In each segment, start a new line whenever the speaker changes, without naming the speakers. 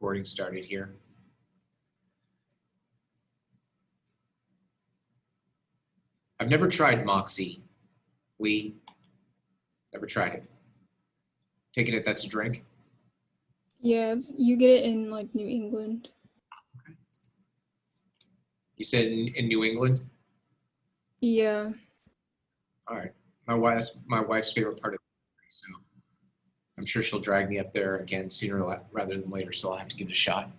Recording started here. I've never tried Moxie. We never tried it. Taking it, that's a drink?
Yeah, you get it in like New England.
Okay. You said in New England?
Yeah.
All right. My wife's favorite part of the country, so I'm sure she'll drag me up there again sooner rather than later, so I'll have to give it a shot.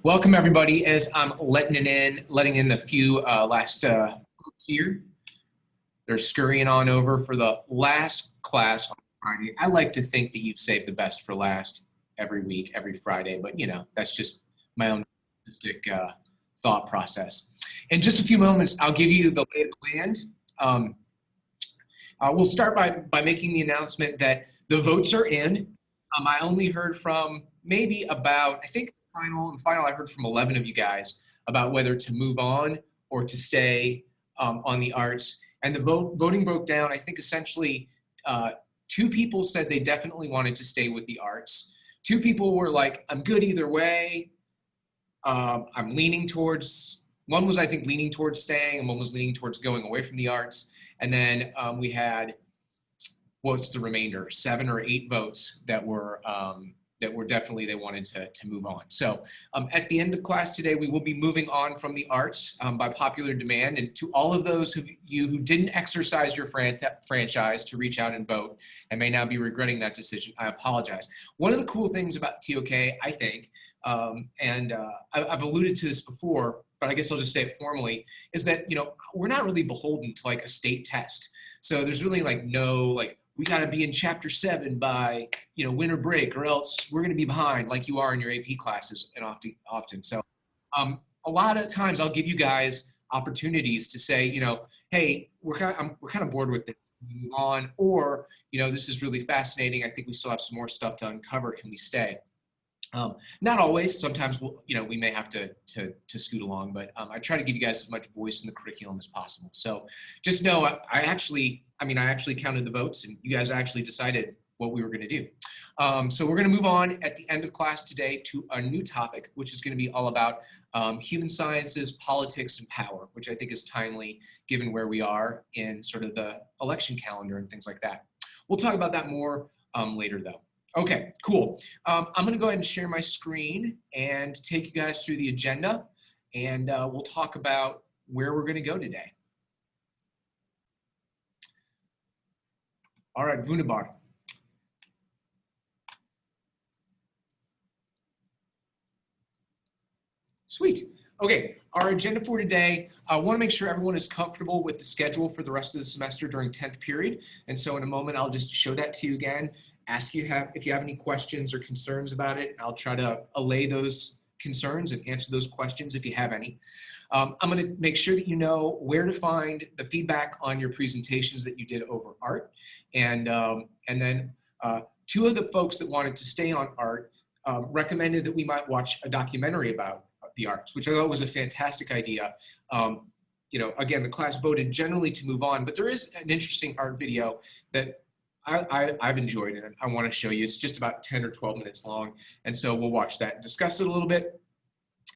Welcome everybody, as I'm letting in the few last folks here. They're scurrying on over for the last class on Friday. I like to think that you've saved the best for last every week, every Friday, but you know, that's just my own thought process. In just a few moments, I'll give you the lay of the land. We'll start by making the announcement that the votes are in. I only heard from maybe about, I think final I heard from 11 of you guys about whether to move on or to stay on the arts. And the voting broke down, I think essentially 2 people said they definitely wanted to stay with the arts. 2 people were like, I'm good either way. I'm leaning towards, one was I think leaning towards staying and one was leaning towards going away from the arts. And then we had, what's the remainder? 7 or 8 votes that were definitely they wanted to move on. So at the end of class today, we will be moving on from the arts by popular demand. And to all of those who didn't exercise your franchise to reach out and vote and may now be regretting that decision, I apologize. One of the cool things about TOK, I think, I've alluded to this before, but I guess I'll just say it formally, is that, you know, we're not really beholden to like a state test. So there's really like no, like, we got to be in chapter 7 by, you know, winter break, or else we're going to be behind like you are in your AP classes and often. So a lot of times I'll give you guys opportunities to say, you know, hey, we're kind of bored with this, move on, or, you know, this is really fascinating. I think we still have some more stuff to uncover. Can we stay? Not always. Sometimes we may have to scoot along, but I try to give you guys as much voice in the curriculum as possible. So just know I actually counted the votes, and you guys actually decided what we were going to do. So we're going to move on at the end of class today to a new topic, which is going to be all about human sciences, politics, and power, which I think is timely given where we are in sort of the election calendar and things like that. We'll talk about that more later, though. Okay, cool. I'm going to go ahead and share my screen and take you guys through the agenda, and we'll talk about where we're going to go today. All right, wunderbar. Sweet. Okay, our agenda for today, I want to make sure everyone is comfortable with the schedule for the rest of the semester during 10th period. And so in a moment, I'll just show that to you again. Ask you if you have any questions or concerns about it. I'll try to allay those concerns and answer those questions if you have any. I'm going to make sure that you know where to find the feedback on your presentations that you did over art. And then 2 of the folks that wanted to stay on art recommended that we might watch a documentary about the arts, which I thought was a fantastic idea. You know, again, the class voted generally to move on, but there is an interesting art video that I've enjoyed, and I want to show you. It's just about 10 or 12 minutes long, and so we'll watch that and discuss it a little bit.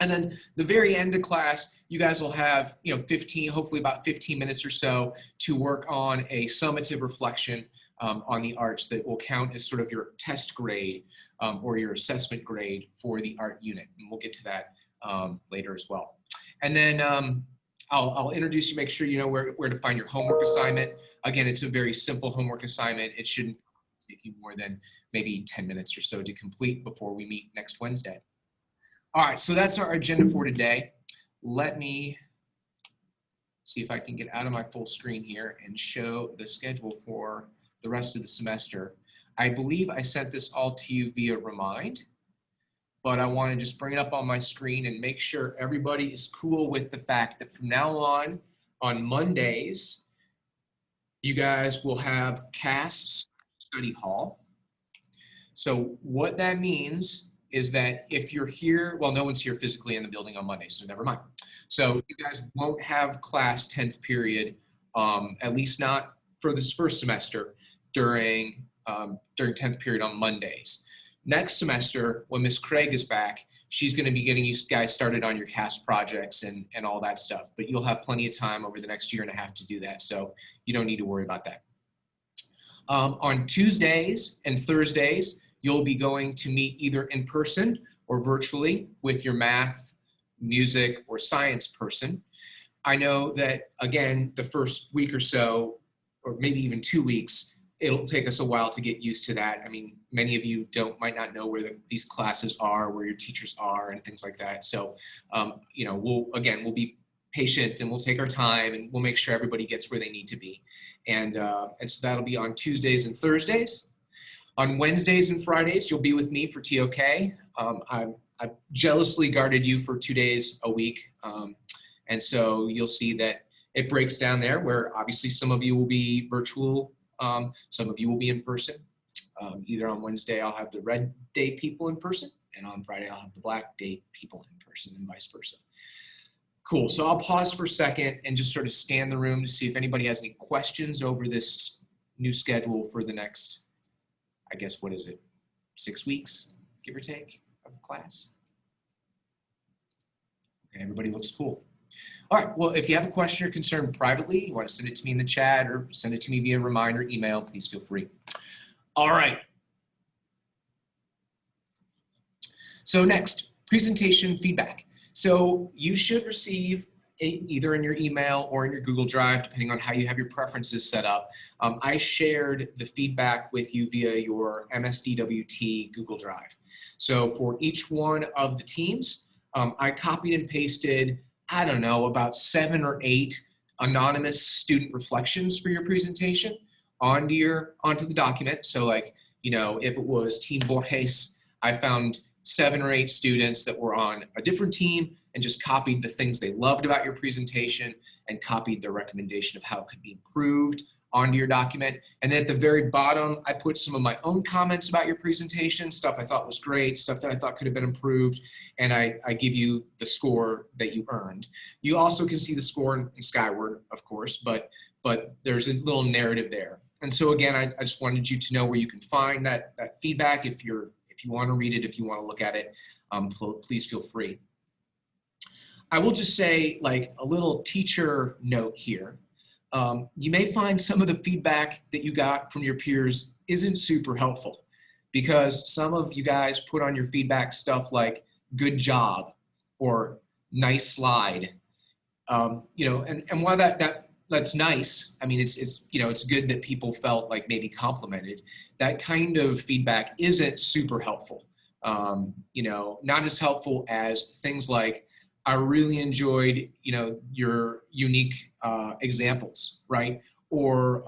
And then the very end of class, you guys will have, you know, hopefully about 15 minutes or so to work on a summative reflection on the arts that will count as sort of your test grade or your assessment grade for the art unit, and we'll get to that later as well. And then I'll introduce you, make sure you know where to find your homework assignment. Again, it's a very simple homework assignment. It shouldn't take you more than maybe 10 minutes or so to complete before we meet next Wednesday. All right, so that's our agenda for today. Let me see if I can get out of my full screen here and show the schedule for the rest of the semester. I believe I sent this all to you via Remind, but I want to just bring it up on my screen and make sure everybody is cool with the fact that from now on Mondays, you guys will have CAS study hall. So what that means is that if you're here, well, no one's here physically in the building on Monday, so never mind. So you guys won't have class 10th period, at least not for this first semester, during 10th period on Mondays. Next semester, when Miss Craig is back, she's going to be getting you guys started on your CAST projects and all that stuff. But you'll have plenty of time over the next year and a half to do that. So you don't need to worry about that. On Tuesdays and Thursdays, you'll be going to meet either in person or virtually with your math, music, or science person. I know that, again, the first week or so, or maybe even 2 weeks, it'll take us a while to get used to that. I mean, many of you might not know where these classes are, where your teachers are, and things like that. So, you know, we'll be patient and we'll take our time and we'll make sure everybody gets where they need to be. And so that'll be on Tuesdays and Thursdays. On Wednesdays and Fridays, you'll be with me for TOK. I've jealously guarded you for 2 days a week. And so you'll see that it breaks down there where obviously some of you will be virtual, some of you will be in person. Either on Wednesday, I'll have the red day people in person, and on Friday, I'll have the black day people in person, and vice versa. Cool, so I'll pause for a second and just sort of scan the room to see if anybody has any questions over this new schedule for the next, I guess, what is it, 6 weeks, give or take, of class? Okay, everybody looks cool. All right, well, if you have a question or concern privately, you want to send it to me in the chat or send it to me via reminder, email, please feel free. All right. So next, presentation feedback. So you should receive either in your email or in your Google Drive, depending on how you have your preferences set up. I shared the feedback with you via your MSDWT Google Drive. So for each one of the teams, I copied and pasted, I don't know, about 7 or 8 anonymous student reflections for your presentation onto the document. So like, you know, if it was Team Borges, I found 7 or 8 students that were on a different team and just copied the things they loved about your presentation and copied their recommendation of how it could be improved onto your document. And then at the very bottom, I put some of my own comments about your presentation, stuff I thought was great, stuff that I thought could have been improved, and I give you the score that you earned. You also can see the score in Skyward, of course, but there's a little narrative there. And so again, I just wanted you to know where you can find that feedback. If you want to read it, if you want to look at it, please feel free. I will just say, like, a little teacher note here. You may find some of the feedback that you got from your peers isn't super helpful, because some of you guys put on your feedback stuff like "good job" or "nice slide." You know, and while that's nice, I mean, it's you know, it's good that people felt like maybe complimented. That kind of feedback isn't super helpful. You know, not as helpful as things like, I really enjoyed, you know, your unique examples, right? Or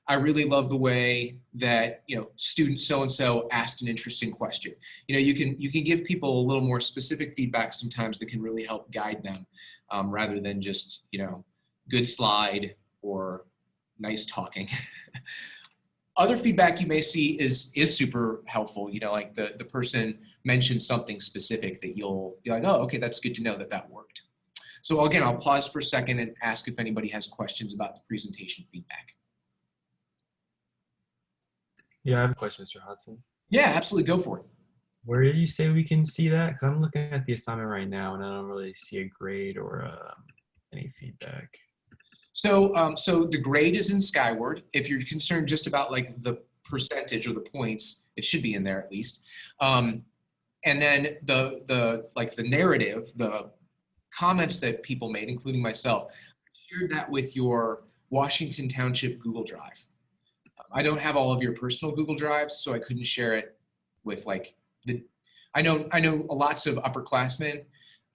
I really love the way that, you know, student so-and-so asked an interesting question. You know, you can give people a little more specific feedback sometimes that can really help guide them, rather than just, you know, good slide or nice talking. Other feedback you may see is super helpful. You know, like the person mentioned something specific that you'll be like, oh, okay, that's good to know that worked. So again, I'll pause for a second and ask if anybody has questions about the presentation feedback.
Yeah, I have a question, Mr. Hudson.
Yeah, absolutely, go for it.
Where do you say we can see that? Because I'm looking at the assignment right now and I don't really see a grade or any feedback.
So, so the grade is in Skyward. If you're concerned just about like the percentage or the points, it should be in there at least. And then the narrative, the comments that people made, including myself, I shared that with your Washington Township Google Drive. I don't have all of your personal Google Drives, so I couldn't share it with like I know lots of upperclassmen,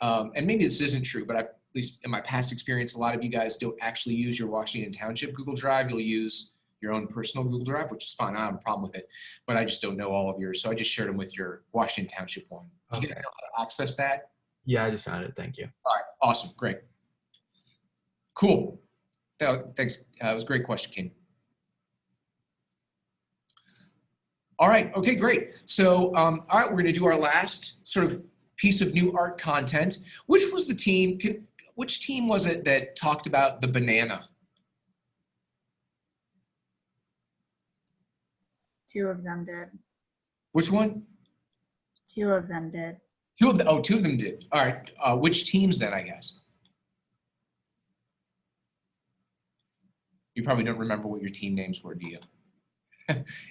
and maybe this isn't true, but at least in my past experience, a lot of you guys don't actually use your Washington Township Google Drive. You'll use your own personal Google Drive, which is fine. I don't have a problem with it, but I just don't know all of yours. So I just shared them with your Washington Township one. Do you guys know how to access that?
Yeah, I just found it. Thank you.
All right. Awesome. Great. Cool. Thanks. It was a great question, King. All right. Okay, great. So, all right, we're going to do our last sort of piece of new art content. Which was the team? Which team was it that talked about the banana?
2 of them did.
Which one?
Two of them did.
Two of them did. All right. Which teams then, I guess? You probably don't remember what your team names were, do you?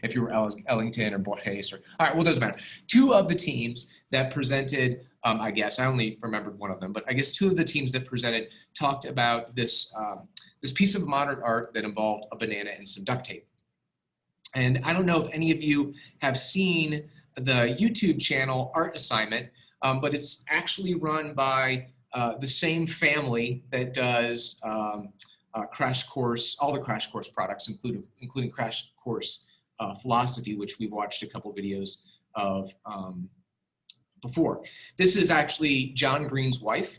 If you were Ellington or Borges or, all right, well, it doesn't matter. Two of the teams that presented, I guess, I only remembered one of them, but I guess two of the teams that presented talked about this, this piece of modern art that involved a banana and some duct tape. And I don't know if any of you have seen the YouTube channel Art Assignment, but it's actually run by the same family that does Crash Course, all the Crash Course products, including Crash Course Philosophy, which we've watched a couple videos of before. This is actually John Green's wife,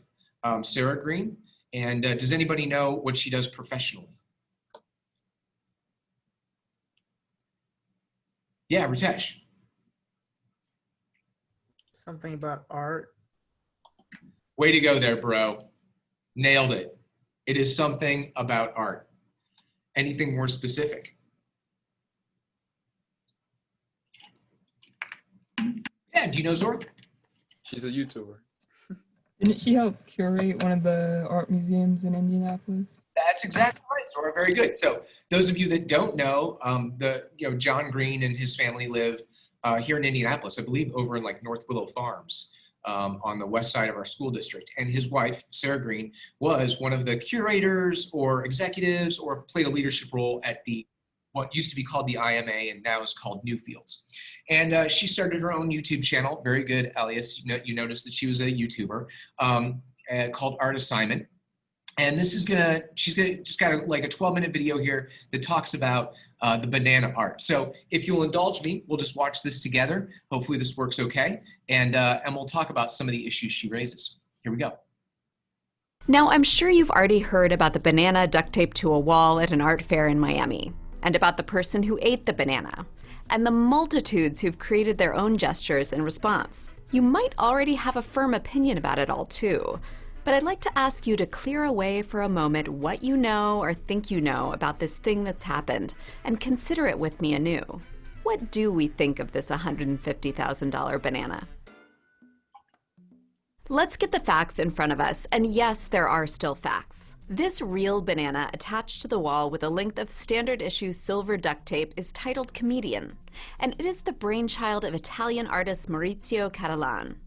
Sarah Green. And does anybody know what she does professionally? Yeah, Ritesh.
Something about art.
Way to go there, bro. Nailed it. It is something about art. Anything more specific? Yeah, do you know Zora?
She's a YouTuber.
Didn't she help curate one of the art museums in Indianapolis?
That's exactly right, Zora. Very good. So those of you that don't know, John Green and his family live here in Indianapolis, I believe over in like North Willow Farms on the west side of our school district. And his wife, Sarah Green, was one of the curators or executives or played a leadership role at the what used to be called the IMA and now is called Newfields. And she started her own YouTube channel. Very good, Elias. You noticed that she was a YouTuber called Art Assignment. And this is she's just got like a 12-minute video here that talks about the banana art. So if you'll indulge me, we'll just watch this together. Hopefully this works okay. And we'll talk about some of the issues she raises. Here we go.
Now, I'm sure you've already heard about the banana duct taped to a wall at an art fair in Miami, and about the person who ate the banana, and the multitudes who've created their own gestures in response. You might already have a firm opinion about it all too, but I'd like to ask you to clear away for a moment what you know or think you know about this thing that's happened, and consider it with me anew. What do we think of this $150,000 banana? Let's get the facts in front of us, and yes, there are still facts. This real banana attached to the wall with a length of standard issue silver duct tape is titled Comedian, and it is the brainchild of Italian artist Maurizio Catalan.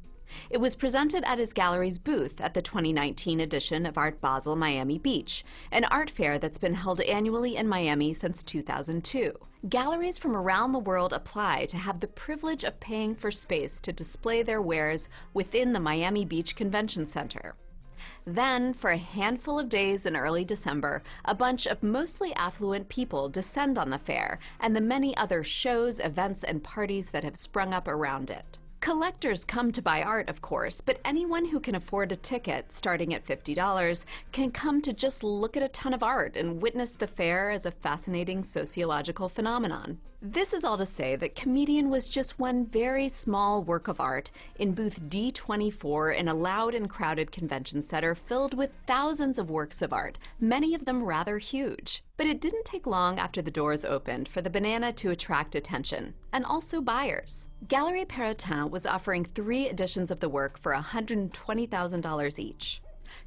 It was presented at his gallery's booth at the 2019 edition of Art Basel Miami Beach, an art fair that's been held annually in Miami since 2002. Galleries from around the world apply to have the privilege of paying for space to display their wares within the Miami Beach Convention Center. Then, for a handful of days in early December, a bunch of mostly affluent people descend on the fair and the many other shows, events, and parties that have sprung up around it. Collectors come to buy art, of course, but anyone who can afford a ticket, starting at $50, can come to just look at a ton of art and witness the fair as a fascinating sociological phenomenon. This is all to say that Comedian was just one very small work of art in booth D24 in a loud and crowded convention center filled with thousands of works of art, many of them rather huge. But it didn't take long after the doors opened for the banana to attract attention, and also buyers. Galerie Perrotin was offering 3 editions of the work for $120,000 each.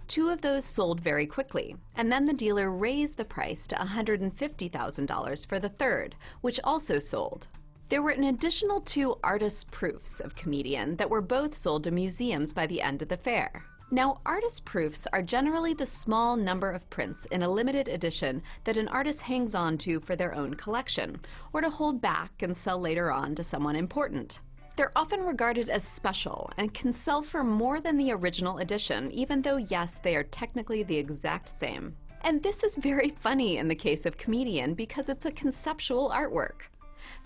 2 of those sold very quickly, and then the dealer raised the price to $150,000 for the 3rd, which also sold. There were an additional 2 artist proofs of Comedian that were both sold to museums by the end of the fair. Now, artist proofs are generally the small number of prints in a limited edition that an artist hangs on to for their own collection, or to hold back and sell later on to someone important. They're often regarded as special and can sell for more than the original edition, even though, yes, they are technically the exact same. And this is very funny in the case of Comedian because it's a conceptual artwork.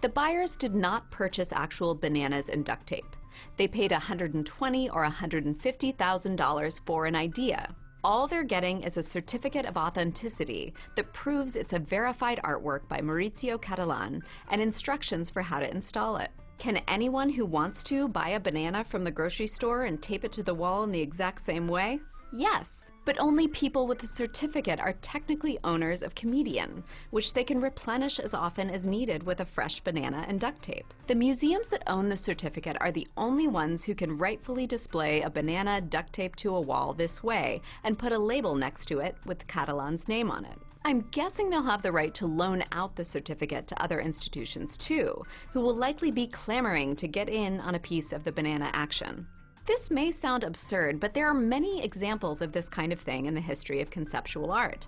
The buyers did not purchase actual bananas and duct tape. They paid $120,000 or $150,000 for an idea. All they're getting is a certificate of authenticity that proves it's a verified artwork by Maurizio Catalan and instructions for how to install it. Can anyone who wants to buy a banana from the grocery store and tape it to the wall in the exact same way? Yes, but only people with a certificate are technically owners of Comedian, which they can replenish as often as needed with a fresh banana and duct tape. The museums that own the certificate are the only ones who can rightfully display a banana duct taped to a wall this way and put a label next to it with Catalan's name on it. I'm guessing they'll have the right to loan out the certificate to other institutions too, who will likely be clamoring to get in on a piece of the banana action. This may sound absurd, but there are many examples of this kind of thing in the history of conceptual art.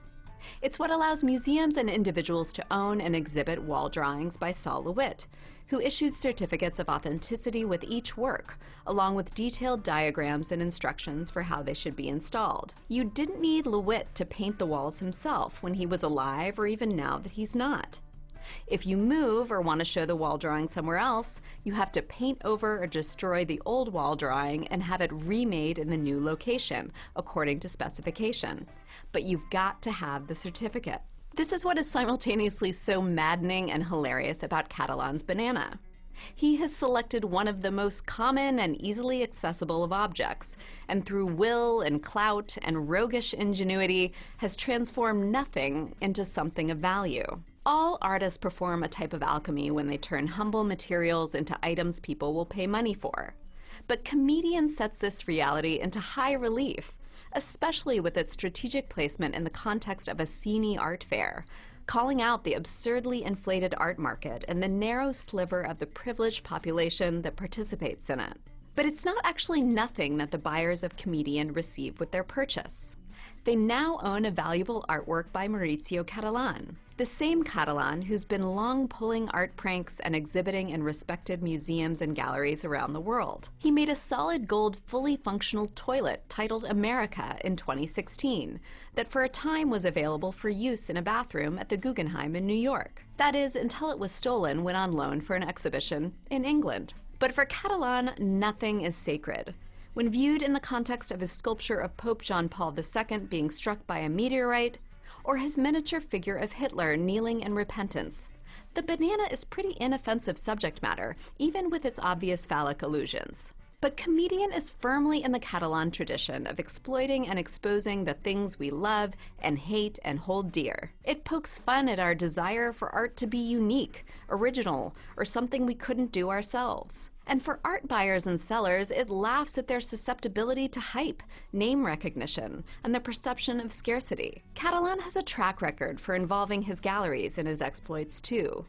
It's what allows museums and individuals to own and exhibit wall drawings by Sol LeWitt, who issued certificates of authenticity with each work, along with detailed diagrams and instructions for how they should be installed. You didn't need LeWitt to paint the walls himself when he was alive or even now that he's not. If you move or want to show the wall drawing somewhere else, you have to paint over or destroy the old wall drawing and have it remade in the new location, according to specification. But you've got to have the certificate. This is what is simultaneously so maddening and hilarious about Catalan's banana. He has selected one of the most common and easily accessible of objects, and through will and clout and roguish ingenuity has transformed nothing into something of value. All artists perform a type of alchemy when they turn humble materials into items people will pay money for. But Comedian sets this reality into high relief, especially with its strategic placement in the context of a sceney art fair, calling out the absurdly inflated art market and the narrow sliver of the privileged population that participates in it. But it's not actually nothing that the buyers of Comedian receive with their purchase. They now own a valuable artwork by Maurizio Catalan, the same Catalan who's been long pulling art pranks and exhibiting in respected museums and galleries around the world. He made a solid gold, fully functional toilet titled America in 2016 that for a time was available for use in a bathroom at the Guggenheim in New York. That is, until it was stolen when on loan for an exhibition in England. But for Catalan, nothing is sacred. When viewed in the context of his sculpture of Pope John Paul II being struck by a meteorite, or his miniature figure of Hitler kneeling in repentance, the banana is pretty inoffensive subject matter, even with its obvious phallic allusions. But Comedian is firmly in the Catalan tradition of exploiting and exposing the things we love and hate and hold dear. It pokes fun at our desire for art to be unique, original, or something we couldn't do ourselves. And for art buyers and sellers, it laughs at their susceptibility to hype, name recognition, and the perception of scarcity. Catalan has a track record for involving his galleries in his exploits too.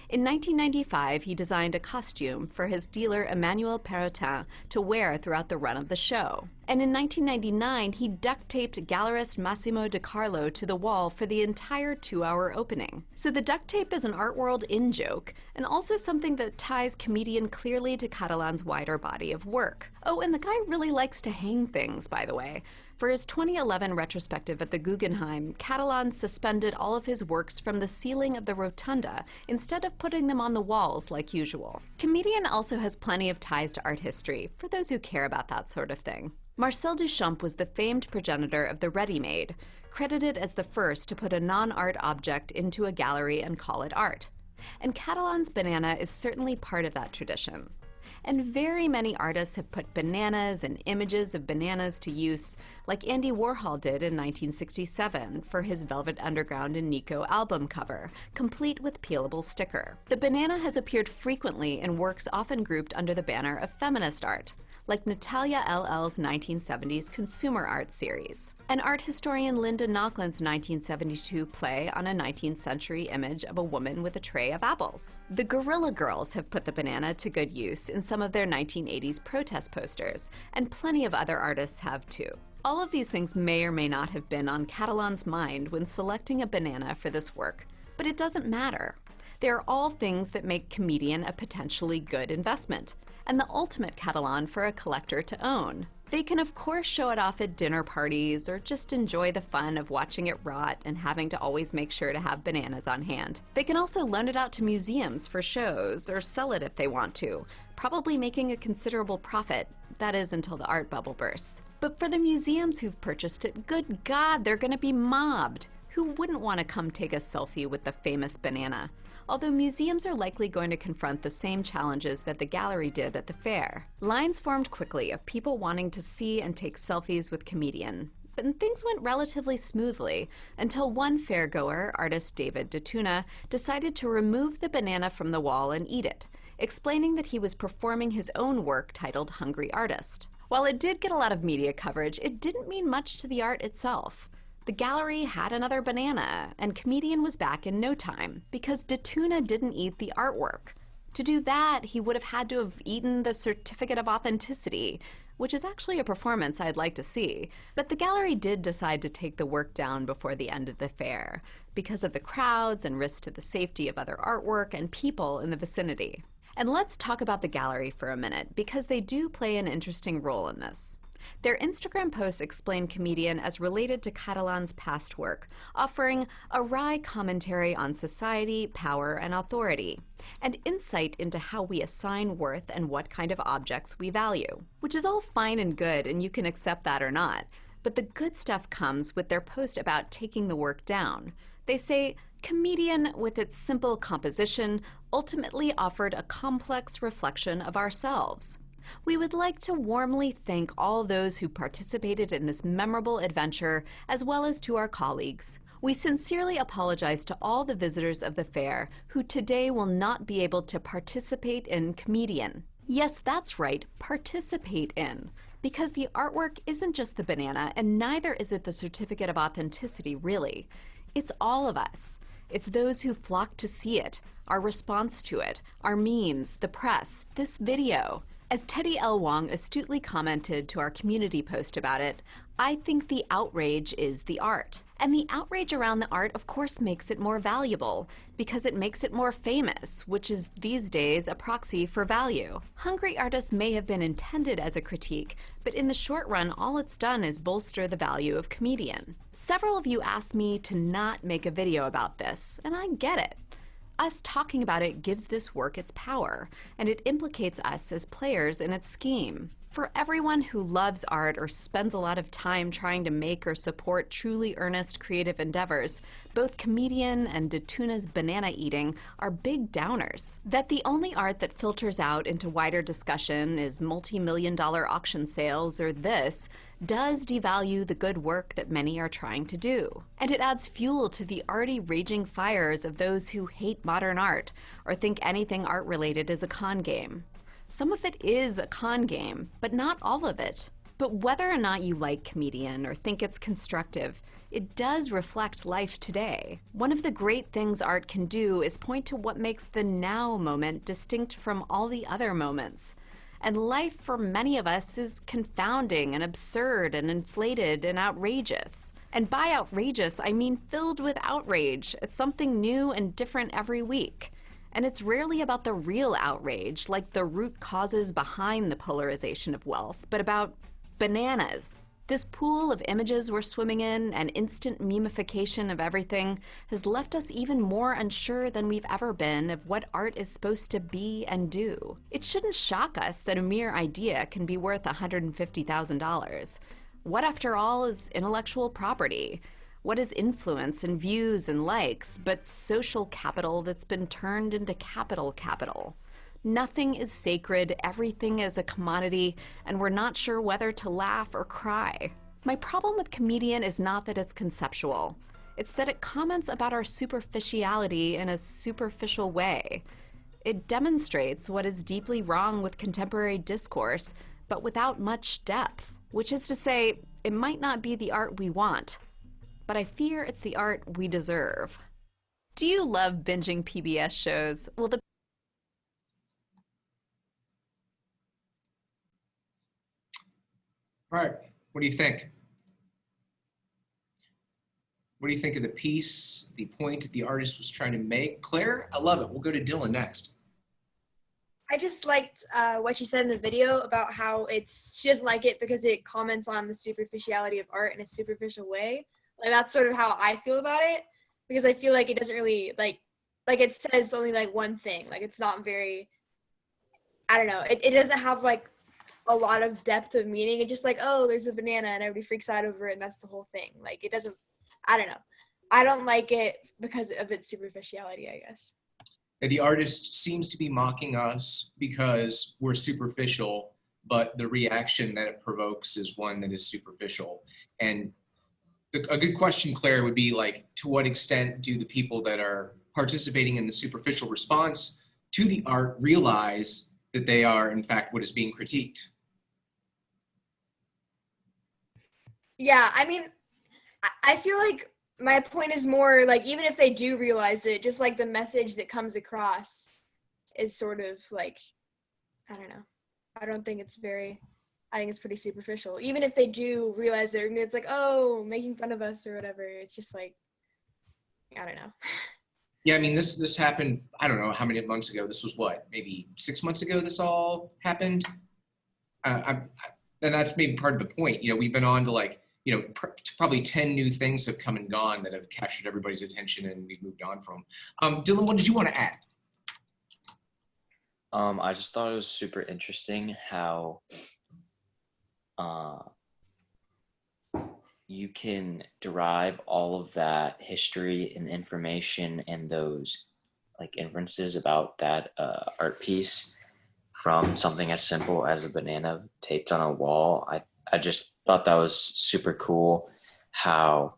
In 1995, he designed a costume for his dealer Emmanuel Perrotin to wear throughout the run of the show. And in 1999, he duct-taped gallerist Massimo De Carlo to the wall for the entire 2-hour opening. So the duct tape is an art world in-joke, and also something that ties Comedian clearly to Catalan's wider body of work. Oh, and the guy really likes to hang things, by the way. For his 2011 retrospective at the Guggenheim, Catalan suspended all of his works from the ceiling of the rotunda instead of putting them on the walls like usual. Comedian also has plenty of ties to art history, for those who care about that sort of thing. Marcel Duchamp was the famed progenitor of the ready-made, credited as the first to put a non-art object into a gallery and call it art. And Catalan's banana is certainly part of that tradition. And very many artists have put bananas and images of bananas to use, like Andy Warhol did in 1967 for his Velvet Underground and Nico album cover, complete with peelable sticker. The banana has appeared frequently in works often grouped under the banner of feminist art, like Natalia LL's 1970s consumer art series, and art historian Linda Nochlund's 1972 play on a 19th century image of a woman with a tray of apples. The Guerrilla Girls have put the banana to good use in some of their 1980s protest posters, and plenty of other artists have too. All of these things may or may not have been on Catalan's mind when selecting a banana for this work, but it doesn't matter. They are all things that make Comedian a potentially good investment, and the ultimate Catalan for a collector to own. They can of course show it off at dinner parties or just enjoy the fun of watching it rot and having to always make sure to have bananas on hand. They can also loan it out to museums for shows or sell it if they want to, probably making a considerable profit, that is until the art bubble bursts. But for the museums who've purchased it, good God, they're gonna be mobbed. Who wouldn't want to come take a selfie with the famous banana? although museums are likely going to confront the same challenges that the gallery did at the fair. Lines formed quickly of people wanting to see and take selfies with Comedian. And things went relatively smoothly until one fairgoer, artist David DeTuna, decided to remove the banana from the wall and eat it, explaining that he was performing his own work titled Hungry Artist. While it did get a lot of media coverage, it didn't mean much to the art itself. The gallery had another banana, and Comedian was back in no time because DeTuna didn't eat the artwork. To do that, he would have had to have eaten the certificate of authenticity, which is actually a performance I'd like to see. But the gallery did decide to take the work down before the end of the fair because of the crowds and risk to the safety of other artwork and people in the vicinity. And let's talk about the gallery for a minute because they do play an interesting role in this. Their Instagram posts explain Comedian as related to Catalan's past work, offering a wry commentary on society, power, and authority, and insight into how we assign worth and what kind of objects we value. Which is all fine and good, and you can accept that or not. But the good stuff comes with their post about taking the work down. They say, Comedian, with its simple composition, ultimately offered a complex reflection of ourselves. We would like to warmly thank all those who participated in this memorable adventure, as well as to our colleagues. We sincerely apologize to all the visitors of the fair who today will not be able to participate in Comedian. Yes, that's right, participate in. Because the artwork isn't just the banana, and neither is it the certificate of authenticity, really. It's all of us. It's those who flocked to see it, our response to it, our memes, the press, this video. As Teddy L. Wong astutely commented to our community post about it, I think the outrage is the art. And the outrage around the art, of course, makes it more valuable, because it makes it more famous, which is these days a proxy for value. Hungry Artist may have been intended as a critique, but in the short run, all it's done is bolster the value of Comedian. Several of you asked me to not make a video about this, and I get it. Us talking about it gives this work its power, and it implicates us as players in its scheme. For everyone who loves art or spends a lot of time trying to make or support truly earnest creative endeavors, both Comedian and DeTuna's banana eating are big downers. That the only art that filters out into wider discussion is multi-million-dollar auction sales or this does devalue the good work that many are trying to do. And it adds fuel to the already raging fires of those who hate modern art or think anything art-related is a con game. Some of it is a con game, but not all of it. But whether or not you like Comedian or think it's constructive, it does reflect life today. One of the great things art can do is point to what makes the now moment distinct from all the other moments. And life for many of us is confounding and absurd and inflated and outrageous. And by outrageous, I mean filled with outrage. It's something new and different every week. And it's rarely about the real outrage, like the root causes behind the polarization of wealth, but about bananas. This pool of images we're swimming in and instant memification of everything has left us even more unsure than we've ever been of what art is supposed to be and do. It shouldn't shock us that a mere idea can be worth $150,000. What, after all, is intellectual property? What is influence and views and likes but social capital that's been turned into capital? Nothing is sacred, everything is a commodity, and we're not sure whether to laugh or cry. My problem with Comedian is not that it's conceptual. It's that it comments about our superficiality in a superficial way. It demonstrates what is deeply wrong with contemporary discourse, but without much depth. Which is to say, it might not be the art we want, but I fear it's the art we deserve. Do you love binging PBS shows? Well,
All right, what do you think? What do you think of the piece, the point the artist was trying to make? Claire, I love it. We'll go to Dylan next.
I just liked what she said in the video about how she doesn't like it because it comments on the superficiality of art in a superficial way. Like, that's sort of how I feel about it, because I feel like it doesn't really, like it says only like one thing. Like, it's not very, I don't know. It doesn't have like a lot of depth of meaning. It's just like, oh, there's a banana and everybody freaks out over it and that's the whole thing. Like, it doesn't, I don't know. I don't like it because of its superficiality, I guess.
that the artist seems to be mocking us because we're superficial, but the reaction that it provokes is one that is superficial. And a good question, Claire, would be like, to what extent do the people that are participating in the superficial response to the art realize that they are, in fact, what is being critiqued?
Yeah, I mean, I feel like my point is more like, even if they do realize it, just like the message that comes across is sort of like, I don't know. I don't think it's very, I think it's pretty superficial. Even if they do realize it, it's like, oh, making fun of us or whatever. It's just like, I don't know.
Yeah, I mean, this happened, I don't know how many months ago. This was what, maybe 6 months ago this all happened? And that's maybe part of the point. You know, we've been on to like, you know, probably 10 new things have come and gone that have captured everybody's attention and we've moved on from. Dylan, what did you want to add?
I just thought it was super interesting how you can derive all of that history and information and those like inferences about that art piece from something as simple as a banana taped on a wall. I just thought that was super cool how,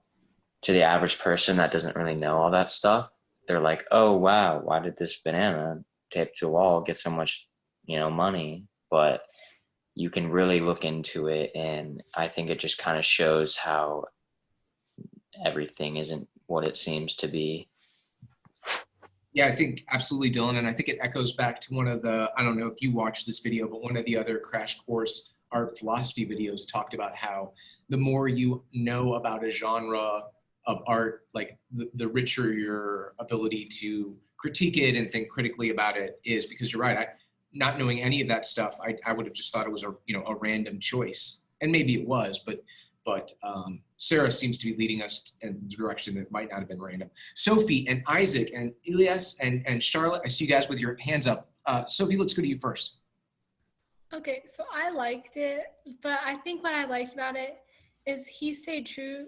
to the average person that doesn't really know all that stuff, they're like, oh wow, why did this banana taped to a wall get so much, you know, money? But you can really look into it, and I think it just kind of shows how everything isn't what it seems to be.
Yeah, I think absolutely, Dylan. And I think it echoes back to one of the, I don't know if you watched this video, but one of the other Crash Course art philosophy videos talked about how the more you know about a genre of art, like the richer your ability to critique it and think critically about it is. Because you're right, not knowing any of that stuff, I would have just thought it was a random choice, and maybe it was, but Sarah seems to be leading us in the direction that might not have been random. Sophie and Isaac and Elias and Charlotte, I see you guys with your hands up. Sophie, let's go to you first.
Okay, so I liked it, but I think what I liked about it is he stayed true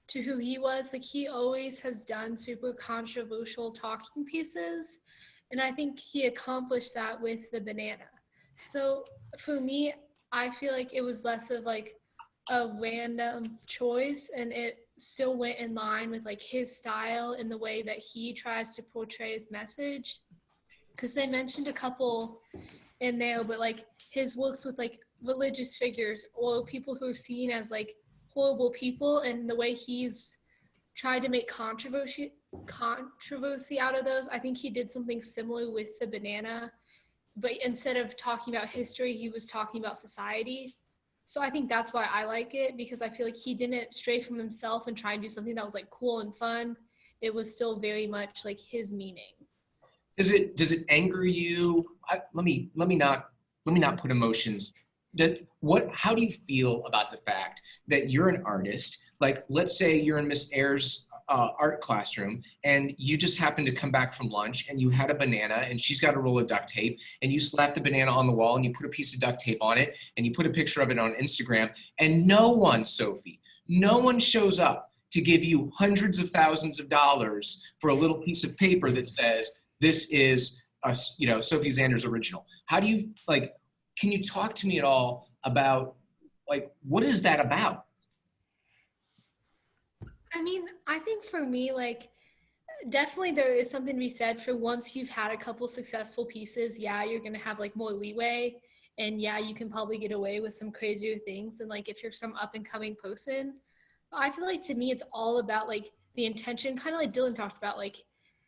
to who he was. Like, he always has done super controversial talking pieces, and I think he accomplished that with the banana. So for me, I feel like it was less of like a random choice, and it still went in line with like his style and the way that he tries to portray his message. Because they mentioned a couple in there, but like his works with like religious figures or people who are seen as like horrible people, and the way he's tried to make controversy out of those. I think he did something similar with the banana, but instead of talking about history, he was talking about society. So I think that's why I like it, because I feel like he didn't stray from himself and try and do something that was like cool and fun. It was still very much like his meaning.
Does it anger you? Let me not put emotions. How do you feel about the fact that you're an artist? Like, let's say you're in Miss Ayers' art classroom, and you just happen to come back from lunch, and you had a banana, and she's got a roll of duct tape, and you slap the banana on the wall, and you put a piece of duct tape on it, and you put a picture of it on Instagram, and no one, Sophie, no one shows up to give you hundreds of thousands of dollars for a little piece of paper that says, this is Sophie Zander's original. How do you, like, can you talk to me at all about, like, what is that about?
I mean, I think for me, like, definitely there is something to be said for once you've had a couple successful pieces, yeah, you're going to have like more leeway, and yeah, you can probably get away with some crazier things than like if you're some up and coming person. But I feel like to me, it's all about like the intention, kind of like Dylan talked about, like,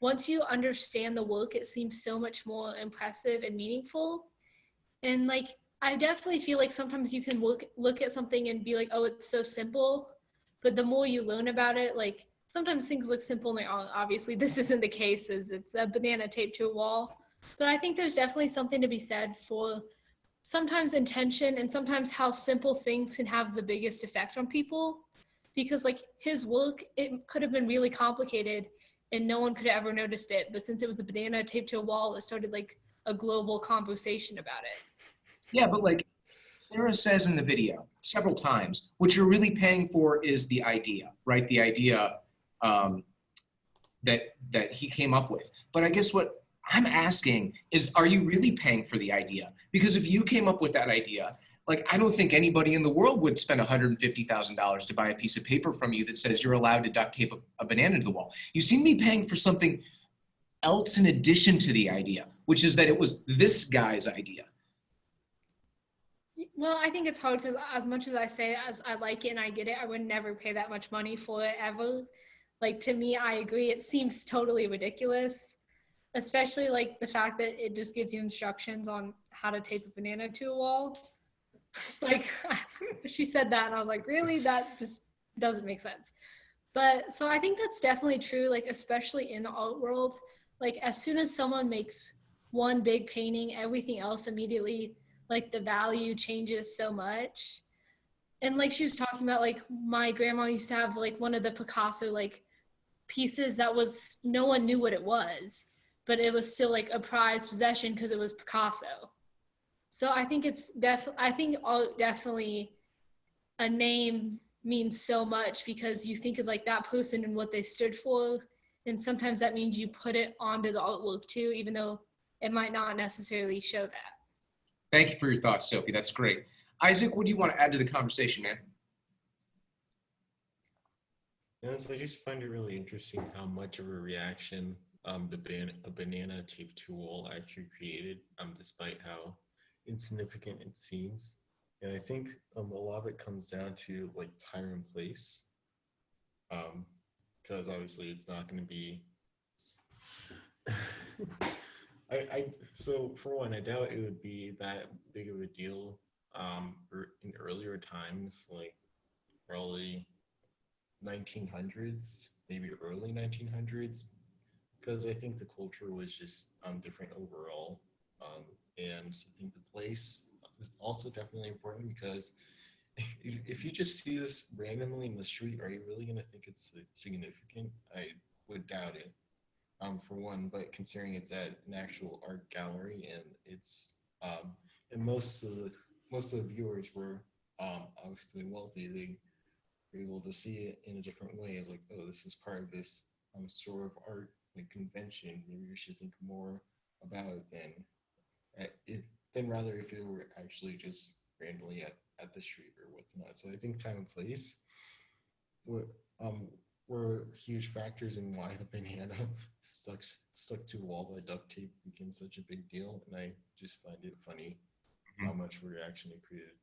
once you understand the work, it seems so much more impressive and meaningful. And like, I definitely feel like sometimes you can look at something and be like, oh, it's so simple. But the more you learn about it, like, sometimes things look simple, and obviously this isn't the case, as it's a banana taped to a wall. But I think there's definitely something to be said for sometimes intention and sometimes how simple things can have the biggest effect on people. Because like his work, it could have been really complicated and no one could have ever noticed it. But since it was a banana taped to a wall, it started like a global conversation about it.
Yeah, but like Sarah says in the video several times, what you're really paying for is the idea, right? The idea that he came up with. But I guess I'm asking is, are you really paying for the idea? Because if you came up with that idea, like, I don't think anybody in the world would spend $150,000 to buy a piece of paper from you that says you're allowed to duct tape a banana to the wall. You seem to be paying for something else in addition to the idea, which is that it was this guy's idea.
Well, I think it's hard because as much as I say as I like it and I get it, I would never pay that much money for it ever. Like, to me, I agree. It seems totally ridiculous, especially like the fact that it just gives you instructions on how to tape a banana to a wall. Like, she said that and I was like, really? That just doesn't make sense. But so I think that's definitely true, like, especially in the art world. Like, as soon as someone makes one big painting, everything else immediately, like, the value changes so much. And like she was talking about, like, my grandma used to have like one of the Picasso like pieces that was, no one knew what it was, but it was still like a prized possession because it was Picasso. So I think it's definitely a name means so much because you think of like that person and what they stood for. And sometimes that means you put it onto the artwork too, even though it might not necessarily show that.
Thank you for your thoughts, Sophie. That's great. Isaac, what do you want to add to the conversation, man?
Yes, I just find it really interesting how much of a reaction a banana taped to a wall actually created, despite how insignificant it seems. And I think a lot of it comes down to like time and place, because obviously it's not going to be. So for one, I doubt it would be that big of a deal in earlier times, like probably 1900s, maybe early 1900s, because I think the culture was just different overall. And I think the place is also definitely important because if you just see this randomly in the street, are you really going to think it's significant? I would doubt it. For one, but considering it's at an actual art gallery and it's and most of the viewers were obviously wealthy, they were able to see it in a different way, like, oh, this is part of this sort of art like convention. Maybe we should think more about it than rather if it were actually just randomly at the street or what's not. So I think time and place were huge factors in why the banana stuck to a wall by duct tape became such a big deal. And I just find it funny how much reaction it created.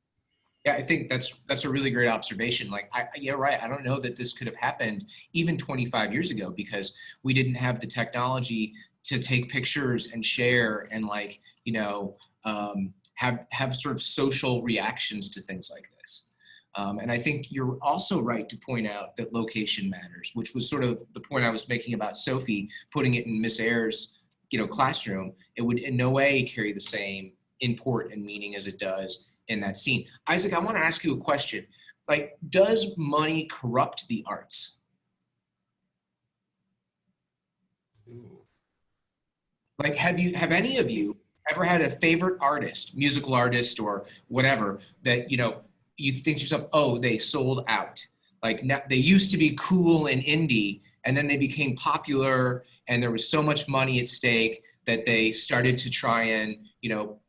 Yeah, I think that's a really great observation. Like, yeah, right. I don't know that this could have happened even 25 years ago because we didn't have the technology to take pictures and share and like, you know, have sort of social reactions to things like this. And I think you're also right to point out that location matters, which was sort of the point I was making about Sophie putting it in Miss Ayer's, you know, classroom. It would in no way carry the same import and meaning as it does in that scene. Isaac, I want to ask you a question. Like, does money corrupt the arts?
Ooh.
Like, have any of you ever had a favorite artist, musical artist or whatever, that, you know, you think to yourself, oh, they sold out. Like, they used to be cool and indie, and then they became popular, and there was so much money at stake that they started to try and, you know,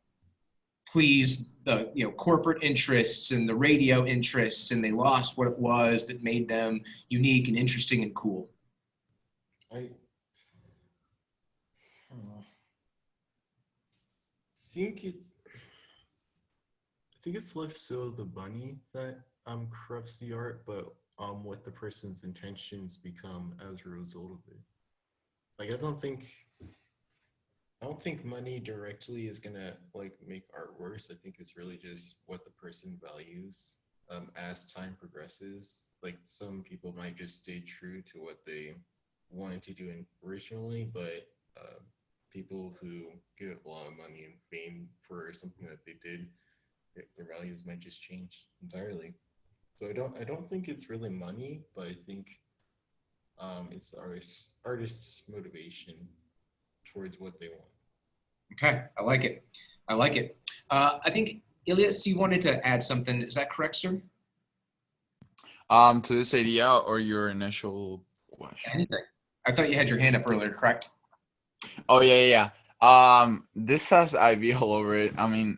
please the, you know, corporate interests and the radio interests, and they lost what it was that made them unique and interesting and cool.
I think it's less so the money that corrupts the art, but what the person's intentions become as a result of it. Like, I don't think money directly is gonna like make art worse. I think it's really just what the person values as time progresses. Like, some people might just stay true to what they wanted to do originally, but people who get a lot of money and fame for something that they did, their values might just change entirely. So I don't think it's really money, but I think it's artists' motivation towards what they want.
Okay, I like it. I like it. I think, Ilias, you wanted to add something. Is that correct, sir?
To this idea or your initial question?
Anything. I thought you had your hand up earlier, correct?
Oh, yeah. This has IV all over it. I mean,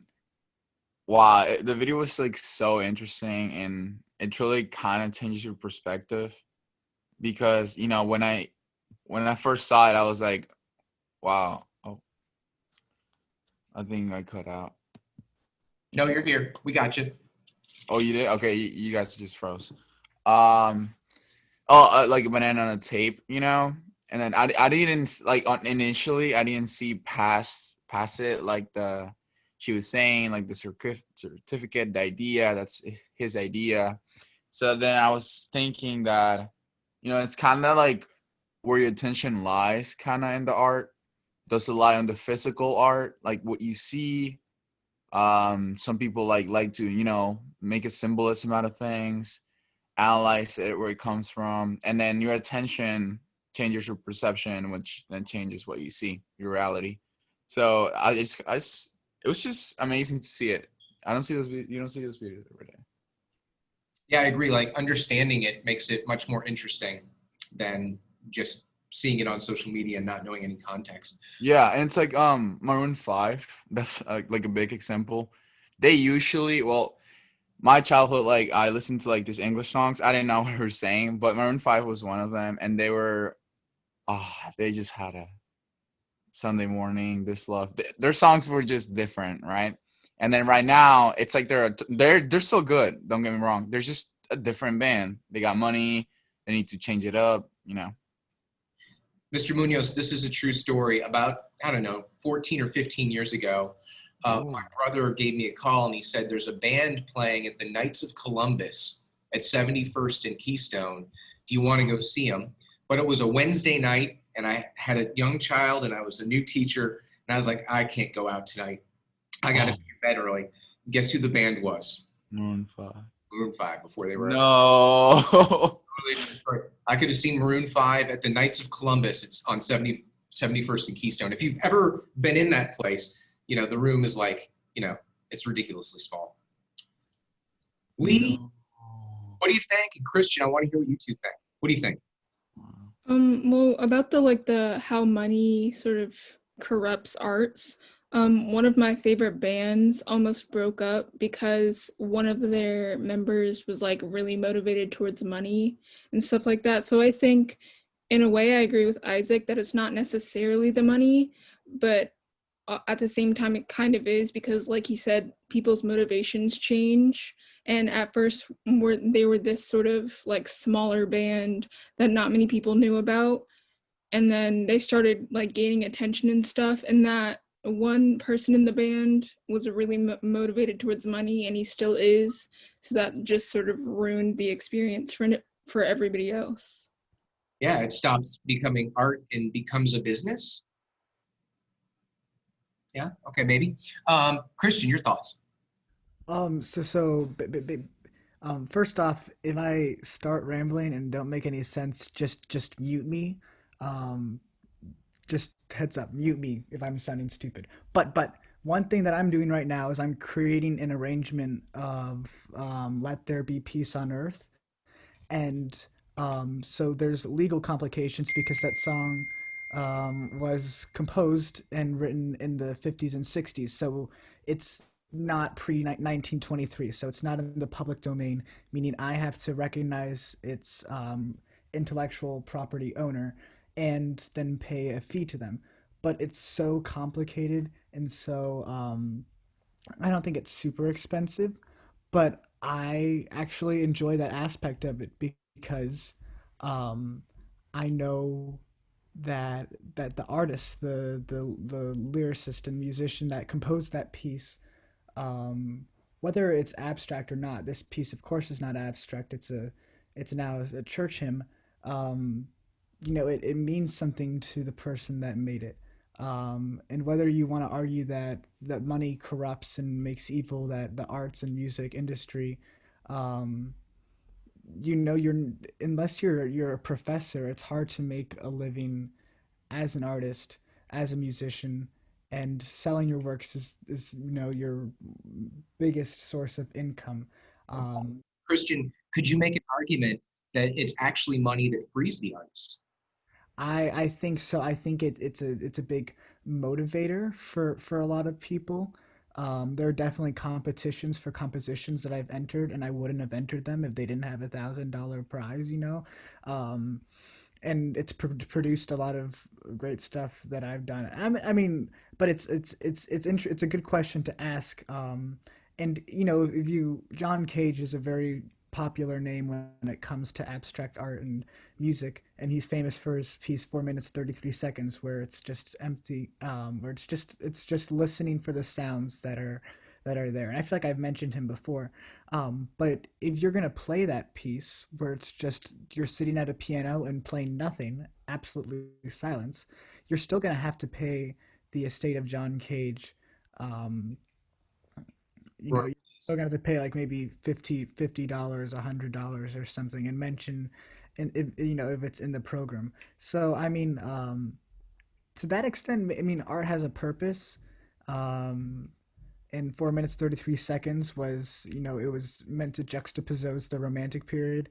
wow, the video was like so interesting, and it truly kind of changes your perspective because when I first saw it, I was like, wow. Oh, I think I cut out.
No, you're here. We got you.
Oh, you did? Okay, you guys just froze. Like a banana on a tape, and then I didn't like initially I didn't see past it like she was saying like the certificate, the idea that's his idea. So then I was thinking that it's kind of like where your attention lies, kind of in the art. Does it lie on the physical art, like what you see? Some people like to make a symbolism out of things, analyze it where it comes from, and then your attention changes your perception, which then changes what you see, your reality. So it was just amazing to see it. I don't see those. You don't see those videos every day.
Yeah, I agree. Like understanding it makes it much more interesting than just seeing it on social media and not knowing any context.
Yeah, and it's like Maroon 5. That's like a big example. They usually, well, my childhood, like I listened to like these English songs. I didn't know what they were saying, but Maroon 5 was one of them, and they just had a Sunday Morning, This Love. Their songs were just different, right? And then right now, it's like they're still good. Don't get me wrong. They're just a different band. They got money. They need to change it up,
Mr. Munoz, this is a true story. About, I don't know, 14 or 15 years ago, my brother gave me a call and he said, there's a band playing at the Knights of Columbus at 71st and Keystone. Do you want to go see them? But it was a Wednesday night and I had a young child and I was a new teacher. And I was like, I can't go out tonight. I got to be in bed early. Guess who the band was?
Maroon 5.
Maroon 5 before they were.
No.
I could have seen Maroon 5 at the Knights of Columbus. It's on 71st and Keystone. If you've ever been in that place, the room is like, it's ridiculously small. Lee, what do you think? And Christian, I want to hear what you two think. What do you think?
Well, about the how money sort of corrupts arts. One of my favorite bands almost broke up because one of their members was like really motivated towards money and stuff like that. So I think in a way I agree with Isaac that it's not necessarily the money, but at the same time it kind of is, because like he said, people's motivations change. And at first they were this sort of like smaller band that not many people knew about. And then they started like gaining attention and stuff, and that one person in the band was really motivated towards money, and he still is. So that just sort of ruined the experience for everybody else.
Yeah, it stops becoming art and becomes a business. Yeah, okay, maybe. Christian, your thoughts?
First off, if I start rambling and don't make any sense, just mute me. Just heads up, mute me if I'm sounding stupid. But one thing that I'm doing right now is I'm creating an arrangement of "Let There Be Peace on Earth," and so there's legal complications because that song was composed and written in the 50s and 60s, so it's not pre-1923, so it's not in the public domain, meaning I have to recognize its intellectual property owner and then pay a fee to them. But it's so complicated, and so I don't think it's super expensive, but I actually enjoy that aspect of it because I know that the artist, the lyricist and musician that composed that piece, whether it's abstract or not, this piece of course is not abstract. It's now a church hymn. It means something to the person that made it. And whether you want to argue that money corrupts and makes evil, that the arts and music industry, unless you're a professor, it's hard to make a living as an artist, as a musician, and selling your works is your biggest source of income.
Christian, could you make an argument that it's actually money that frees the artist?
I think so. I think it's a big motivator for a lot of people. There are definitely competitions for compositions that I've entered, and I wouldn't have entered them if they didn't have $1,000 prize, and it's produced a lot of great stuff that I've done. I mean, but it's a good question to ask. And if John Cage is a very popular name when it comes to abstract art and music, and he's famous for his piece 4 minutes 33 seconds, where it's just empty, where it's just listening for the sounds that are there. And I feel like I've mentioned him before. But if you're gonna play that piece where it's just you're sitting at a piano and playing nothing, absolutely silence, you're still gonna have to pay the estate of John Cage. You're still gonna have to pay like maybe $50, $100 or something, and mention, if it's in the program. So I mean, to that extent, I mean, art has a purpose. And 4 minutes 33 seconds was, it was meant to juxtapose the romantic period,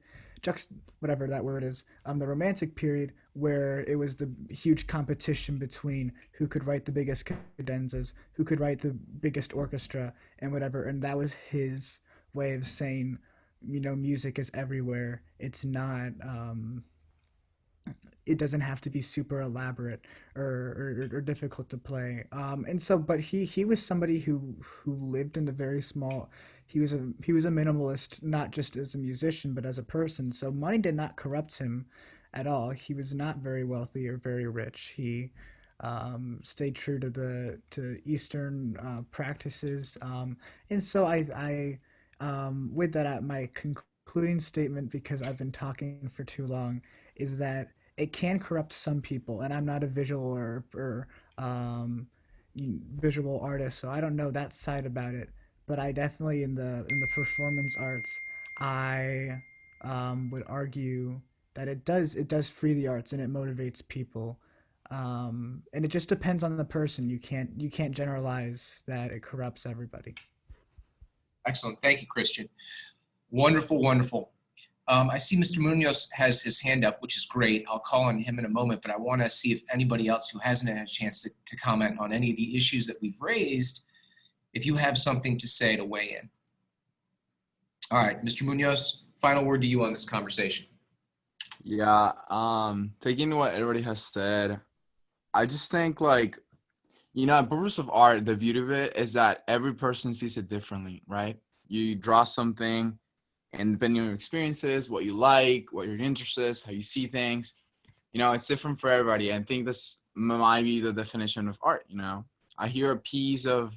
whatever that word is, the romantic period, where it was the huge competition between who could write the biggest cadenzas, who could write the biggest orchestra, and whatever. And that was his way of saying, music is everywhere. It's not, it doesn't have to be super elaborate or difficult to play. And so, but he was somebody who lived in a very small. He was a minimalist, not just as a musician, but as a person. So money did not corrupt him at all. He was not very wealthy or very rich. He stayed true to Eastern practices. And so I with that, my concluding statement, because I've been talking for too long, is that it can corrupt some people, and I'm not a visual or visual artist, so I don't know that side about it. But I definitely, in the performance arts, I would argue that it does free the arts, and it motivates people. And it just depends on the person. You can't generalize that it corrupts everybody.
Excellent. Thank you, Christian. Wonderful, wonderful. I see Mr. Munoz has his hand up, which is great. I'll call on him in a moment, but I want to see if anybody else who hasn't had a chance to comment on any of the issues that we've raised, if you have something to say to weigh in. All right, Mr. Munoz, final word to you on this conversation.
Yeah, taking what everybody has said, I just think the purpose of art, the beauty of it is that every person sees it differently, right? You draw something, and depending on your experiences, what you like, what your interest is, how you see things, it's different for everybody. I think this might be the definition of art. I hear a piece of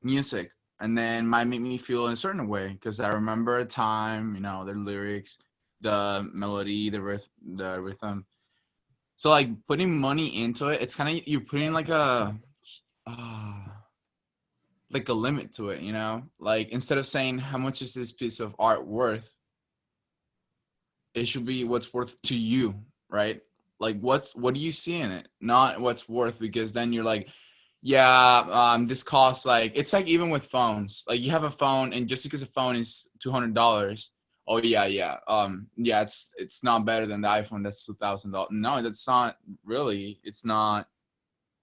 music and then might make me feel in a certain way because I remember a time, the lyrics, the melody, the rhythm. So putting money into it, it's kind of, you're putting like a limit to it, instead of saying how much is this piece of art worth, it should be what's worth to you, right? What do you see in it, not what's worth, because then you're like, this costs it's even with phones, you have a phone, and just because a phone is $200, it's not better than the iPhone that's $2,000. No, that's not really. It's not.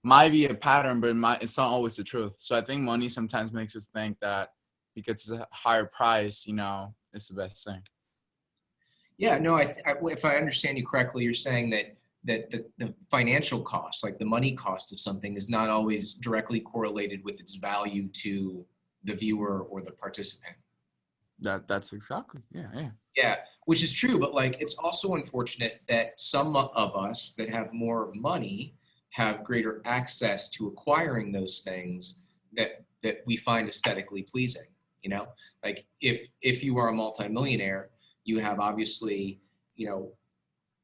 Might be a pattern, but it's not always the truth. So I think money sometimes makes us think that because it's a higher price, it's the best thing.
Yeah, no, if I understand you correctly, you're saying that the financial cost, the money cost of something, is not always directly correlated with its value to the viewer or the participant.
That's exactly, yeah.
Yeah, which is true, but it's also unfortunate that some of us that have more money have greater access to acquiring those things that we find aesthetically pleasing. If you are a multimillionaire, you have obviously,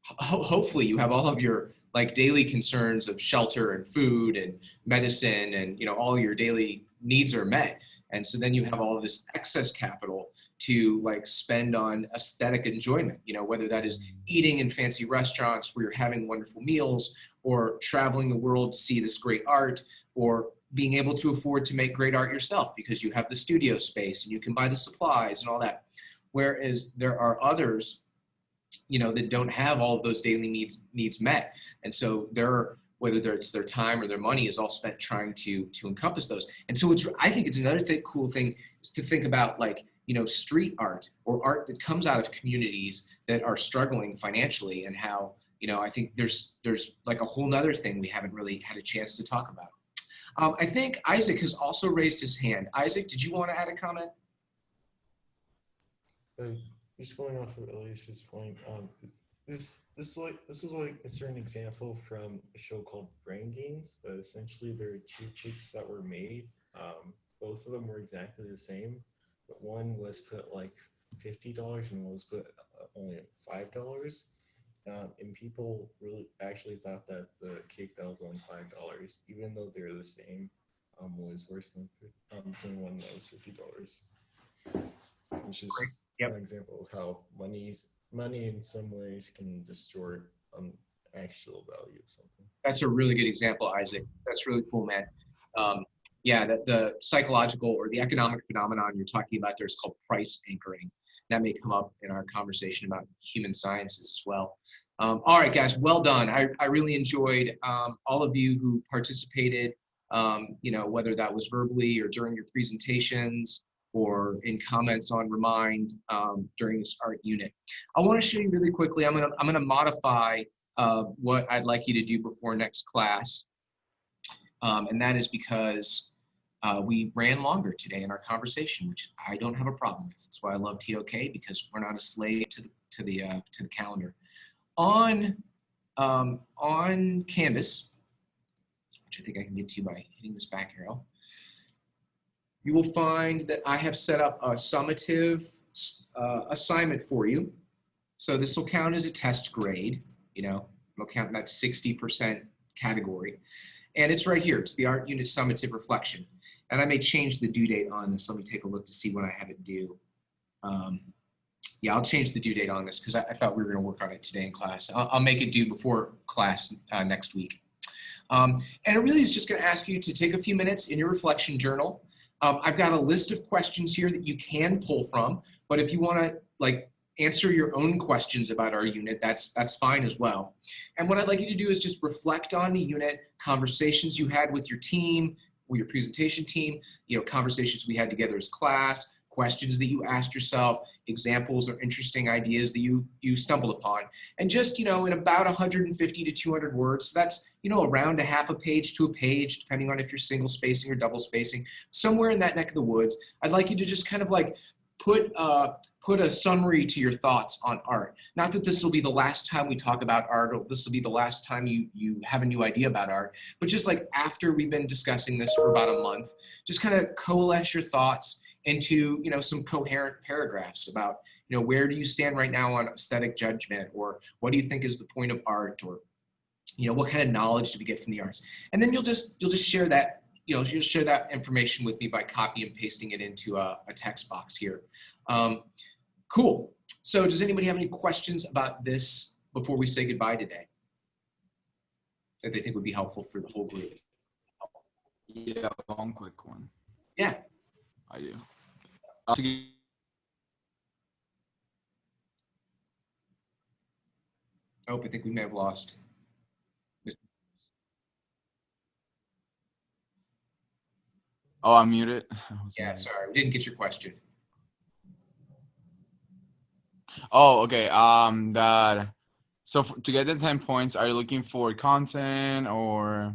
hopefully you have all of your daily concerns of shelter and food and medicine, and all your daily needs are met. And so then you have all of this excess capital to spend on aesthetic enjoyment, whether that is eating in fancy restaurants where you're having wonderful meals, or traveling the world to see this great art, or being able to afford to make great art yourself because you have the studio space and you can buy the supplies and all that. Whereas there are others, that don't have all of those daily needs met. And so they're whether it's their time or their money, is all spent trying to encompass those. And so I think it's another cool thing is to think about, like, you know, street art or art that comes out of communities that are struggling financially, and how, you know, I think there's like a whole nother thing we haven't really had a chance to talk about. I think Isaac has also raised his hand. Isaac, did you want to add a comment?
Just going off of Elias's point, this was like a certain example from a show called Brain Games, but essentially there are two chicks that were made. Both of them were exactly the same, but one was put like $50 and one was put only $5. And people really actually thought that the cake that was only $5, even though they're the same, was worse than one that was $50. Which is an example of how money in some ways can distort actual value of something.
That's a really good example, Isaac. That's really cool, man. Yeah, the psychological or the economic phenomenon you're talking about there is called price anchoring. That may come up in our conversation about human sciences as well. All right, guys, well done. I really enjoyed all of you who participated, you know, whether that was verbally or during your presentations or in comments on Remind during this art unit. I want to show you really quickly. I'm gonna modify what I'd like you to do before next class, and that is because we ran longer today in our conversation, which I don't have a problem with. That's why I love TOK, because we're not a slave to the calendar. On Canvas, which I think I can get to by hitting this back arrow, you will find that I have set up a summative assignment for you. So this will count as a test grade, you know, it'll count in that 60% category. And it's right here, it's the art unit summative reflection. And I may change the due date on this. Let me take a look to see when I have it due. Yeah, I'll change the due date on this because I thought we were gonna work on it today in class. I'll make it due before class next week. And it really is just gonna ask you to take a few minutes in your reflection journal. I've got a list of questions here that you can pull from, but if you wanna like answer your own questions about our unit, that's fine as well. And what I'd like you to do is just reflect on the unit, conversations you had with your team, with your presentation team, you know, conversations we had together as class, questions that you asked yourself, examples or interesting ideas that you stumbled upon. And just, you know, in about 150 to 200 words, that's, you know, around a half a page to a page, depending on if you're single spacing or double spacing, somewhere in that neck of the woods. I'd like you to just kind of like put a summary to your thoughts on art. Not that this will be the last time we talk about art, or this will be the last time you have a new idea about art, but just like after we've been discussing this for about a month, just kind of coalesce your thoughts into, you know, some coherent paragraphs about, you know, where do you stand right now on aesthetic judgment, or what do you think is the point of art, or, you know, what kind of knowledge do we get from the arts? And then you'll just share that, you know, you'll share that information with me by copy and pasting it into a text box here. Cool. So does anybody have any questions about this before we say goodbye today that they think would be helpful for the whole group?
Yeah, one quick one.
Yeah.
I do.
Oh, I think we may have lost.
Oh, I'm muted.
Yeah, sorry, we didn't get your question.
Oh, okay. So to get the 10 points, are you looking for content or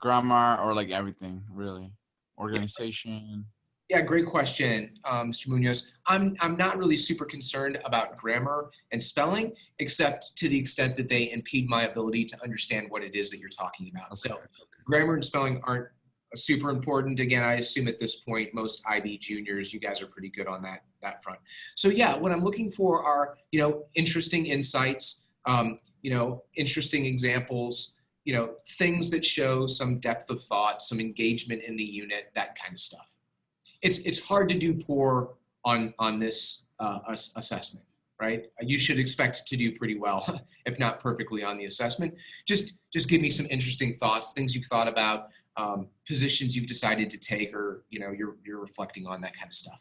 grammar or like everything, really? Organization?
Yeah, great question, Mr. Munoz. I'm not really super concerned about grammar and spelling, except to the extent that they impede my ability to understand what it is that you're talking about. So grammar and spelling aren't super important. Again, I assume at this point, most IB juniors, you guys are pretty good on that front. So yeah, what I'm looking for are, you know, interesting insights, you know, interesting examples, you know, things that show some depth of thought, some engagement in the unit, that kind of stuff. It's hard to do poor on this assessment, right? You should expect to do pretty well, if not perfectly, on the assessment. Just give me some interesting thoughts, things you've thought about, positions you've decided to take, or, you know, you're reflecting on, that kind of stuff.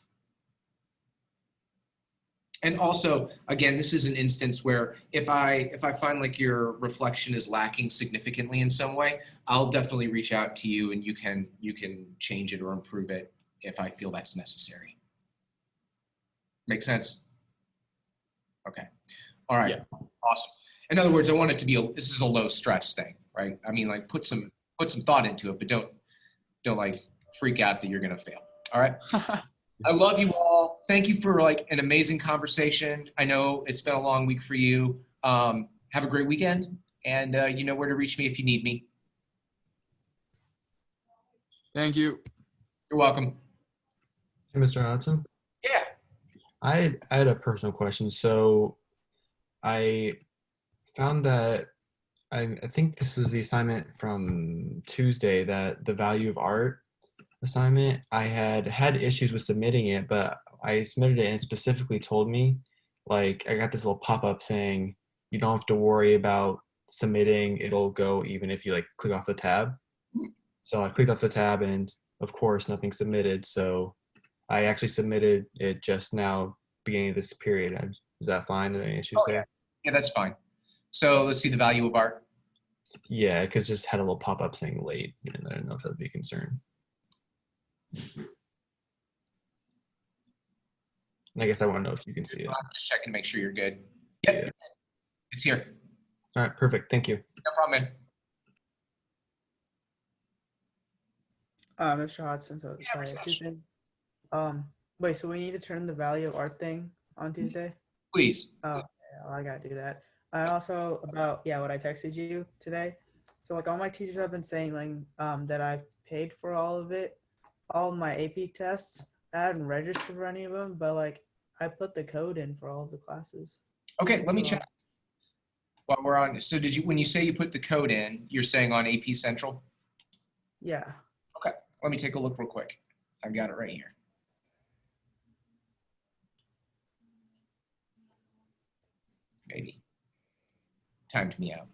And also, again, this is an instance where if I find like your reflection is lacking significantly in some way, I'll definitely reach out to you and you can change it or improve it if I feel that's necessary. Make sense? Okay. All right.
Yeah.
Awesome. In other words, I want it to be this is a low stress thing, right? I mean, like put some thought into it, but don't like freak out that you're gonna fail. All right. I love you all. Thank you for like an amazing conversation. I know it's been a long week for you. Have a great weekend, and you know where to reach me if you need me.
Thank you.
You're welcome.
Hey, Mr. Hodson.
Yeah.
I had a personal question. So I found that I think this was the assignment from Tuesday, that the value of art assignment. I had issues with submitting it, but I submitted it and it specifically told me, like, I got this little pop-up saying you don't have to worry about submitting, it'll go even if you like click off the tab. So I clicked off the tab and of course nothing submitted. So I actually submitted it just now, beginning of this period. Is that fine? Are there any issues there?
Yeah, that's fine. So let's see the value of art.
Yeah, because just had a little pop-up saying late, and I don't know if that would be a concern. And I guess I want to know if you can see it.
I'm just checking to make sure you're good. Yep.
Yeah.
It's here.
All right, perfect. Thank you.
No problem, man.
Mr. Hodson, so
Yeah,
sorry,
Rajesh.
Tuesday. Wait, so we need to turn the value of art thing on Tuesday?
Please.
Oh, yeah, well, I gotta do that. I also what I texted you today. So like all my teachers have been saying like that I've paid for all of it, all my AP tests. I haven't registered for any of them, but like I put the code in for all of the classes.
Okay, let me
So,
check. While we're on, so when you say you put the code in, you're saying on AP Central?
Yeah.
Okay, let me take a look real quick. I've got it right here. Maybe. Timed me out.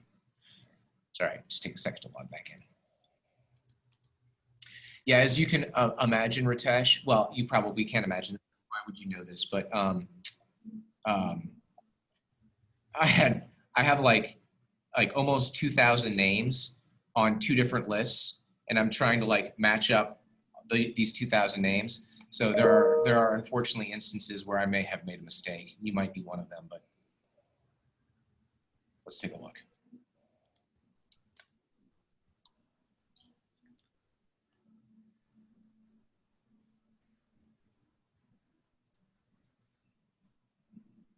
Sorry, just take a second to log back in. Yeah, as you can imagine, Ritesh, well, you probably can't imagine, why would you know this, but I have like almost 2,000 names on 2 different lists, and I'm trying to like match up these 2,000 names. So there are unfortunately instances where I may have made a mistake. You might be one of them, but let's take a look.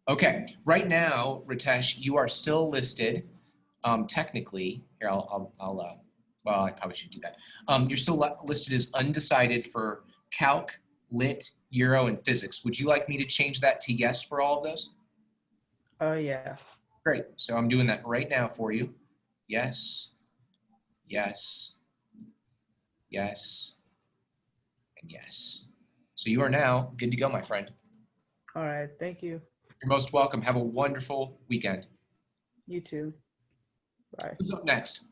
Okay, right now, Ritesh, you are still listed technically. Here, well, I probably should do that. You're still listed as undecided for Calc, Lit, Euro, and Physics. Would you like me to change that to yes for all of those?
Oh yeah.
Great, so I'm doing that right now for you. Yes, yes, yes, and yes. So you are now good to go, my friend.
All right. Thank you.
You're most welcome. Have a wonderful weekend.
You too. Bye.
Who's up next?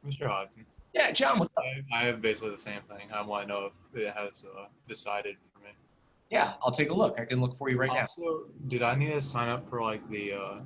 Mr. Hodson.
Yeah, John, what's up?
I have basically the same thing. I want to know if it has decided for me.
Yeah, I'll take a look. I can look for you right now.
Also, did I need to sign up for like the